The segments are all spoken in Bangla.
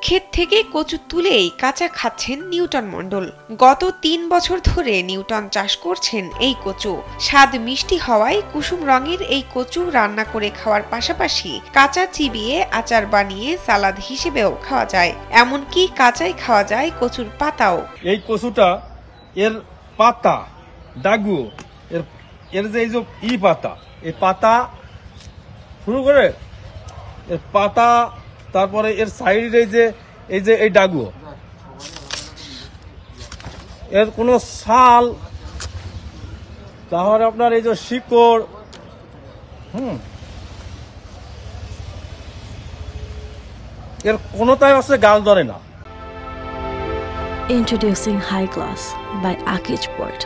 ক্ষেত থেকে কচু তুলেই কাঁচা খাচ্ছেন নিউটন মণ্ডল। গত ৩ বছর ধরে নিউটন চাষ করছেন এই কচু। স্বাদ মিষ্টি হওয়ায় কুসুম রঙের এই কচু রান্না করে খাওয়ার পাশাপাশি কাঁচা চিবিয়ে আচার বানিয়ে সালাদ হিসেবেও খাওয়া যায়, এমনকি কাঁচাই খাওয়া যায় কচুর পাতাও। এই কচুটা এর পাতা ডাগু এর যে পাতা, এই পাতা শুরু করে এর পাতা, তারপরে এর সাইডে এই ডাগু, এর কোনো ছাল, তাহলে আপনার এই যে শিকড়, এর কোনোটাই আছে গাল ধরে না। Introducing High Class by Akij Port.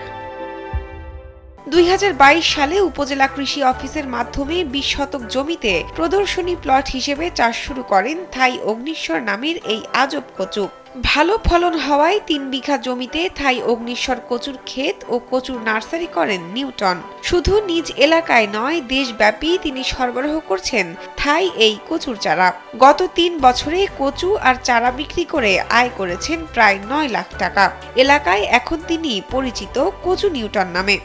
২০২২ সালে উপজেলা কৃষি অফিসের মাধ্যমে ২০ শতক জমিতে প্রদর্শনী প্লট হিসেবে চাষ শুরু করেন থাই অগ্নিশ্বর নামের এই আজব কচু। ভালো ফলন হওয়ায় ৩ বিঘা জমিতে থাই অগ্নিশ্বর কচুর ক্ষেত ও কচুর নার্সারি করেন নিউটন। শুধু নিজ এলাকায় নয়, দেশব্যাপী তিনি সরবরাহ করছেন থাই এই কচুর চারা। গত ৩ বছরে কচু আর চারা বিক্রি করে আয় করেছেন প্রায় ৯ লাখ টাকা। এলাকায় এখন তিনি পরিচিত কচু নিউটন নামে।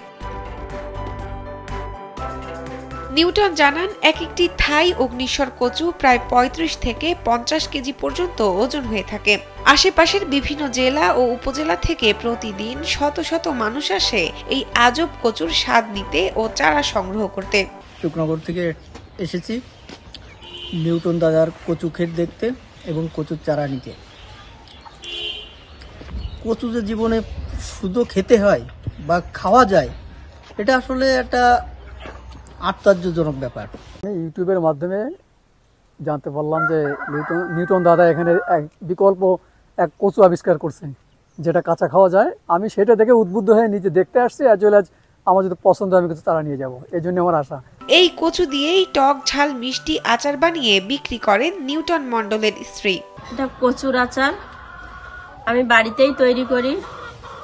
নিউটন জানান, এক একটি থাই অগ্নিশ্বর কচু প্রায় ৩৫ থেকে ৫০ কেজি পর্যন্ত ওজন হয়ে থাকে। আশেপাশের বিভিন্ন জেলা ও উপজেলা থেকে প্রতিদিন শত শত মানুষ আসে এই আজব কচুর স্বাদ নিতে ও চারা সংগ্রহ করতে। শুকনগর থেকে এসেছি নিউটন দাদার কচু ক্ষেত দেখতে এবং কচুর চারা নিতে। কচু যে জীবনে শুধু খেতে হয় বা খাওয়া যায়, এটা আসলে একটা আশ্চর্যজনক ব্যাপার। আমি ইউটিউবের মাধ্যমে জানতে পারলাম যে নিউটন দাদা এখানে এক বিকল্প এক কচু আবিষ্কার করছেন, যেটা কাঁচা খাওয়া যায়। আমি সেটা দেখে উদ্বুদ্ধ হয়ে নিজে দেখতে আসছি, অ্যাজ ওয়েল অ্যাজ আমার যদি পছন্দ আমি কিছু তারা নিয়ে যাব, এই জন্য আমার আশা। এই কচু দিয়েই টক ঝাল মিষ্টি আচার বানিয়ে বিক্রি করেন নিউটন মণ্ডলের স্ত্রী। এটা কচুর আচার আমি বাড়িতেই তৈরি করি।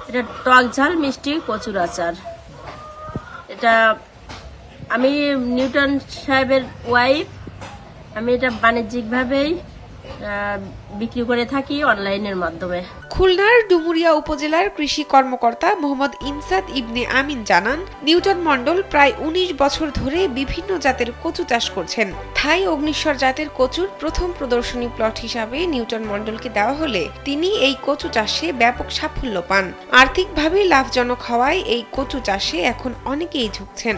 এটা টক ঝাল মিষ্টি কচুর আচার। এটা আমি নিউটন সাহেবের ওয়াইফ। আমি এটা বাণিজ্যিকভাবেই বিক্রি করে থাকি অনলাইনের মাধ্যমে। খুলনার ডুমুরিয়া উপজেলার কৃষি কর্মকর্তা মোহাম্মদ ইনসাদ ইবনে আমিন জানান, নিউটন মণ্ডল প্রায় ১৯ বছর ধরে বিভিন্ন জাতের কচু চাষ করছেন। থাই অগ্নিশ্বর জাতের কচুর প্রথম প্রদর্শনী প্লট হিসাবে নিউটন মণ্ডলকে দেওয়া হলে তিনি এই কচু চাষে ব্যাপক সাফল্য পান। আর্থিকভাবে লাভজনক হওয়ায় এই কচু চাষে এখন অনেকেই ঝুঁকছেন।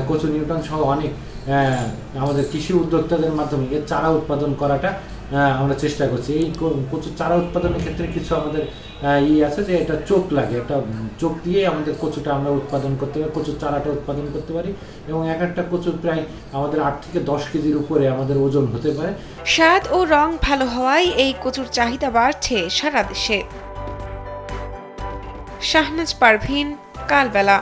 কচু নিউটন সহ অনেক আমাদের কৃষি উদ্যোক্তাদের মাধ্যমে এর চারা উৎপাদন করাটা আমরা চেষ্টা করছি। এই কচু চারা উৎপাদনের ক্ষেত্রে কিছু আমাদের আছে যে এটা চোখ লাগে, একটা চোখ দিয়ে আমাদের কচুটা আমরা উৎপাদন করতে পারি, কচুর চারাটা উৎপাদন করতে পারি এবং এক একটা কচু প্রায় আমাদের ৮ থেকে ১০ কেজির উপরে আমাদের ওজন হতে পারে। স্বাদ ও রং ভালো হওয়ায় এই কচুর চাহিদা বাড়ছে সারা দেশে। শাহনাজ পারভিন, কালবেলা।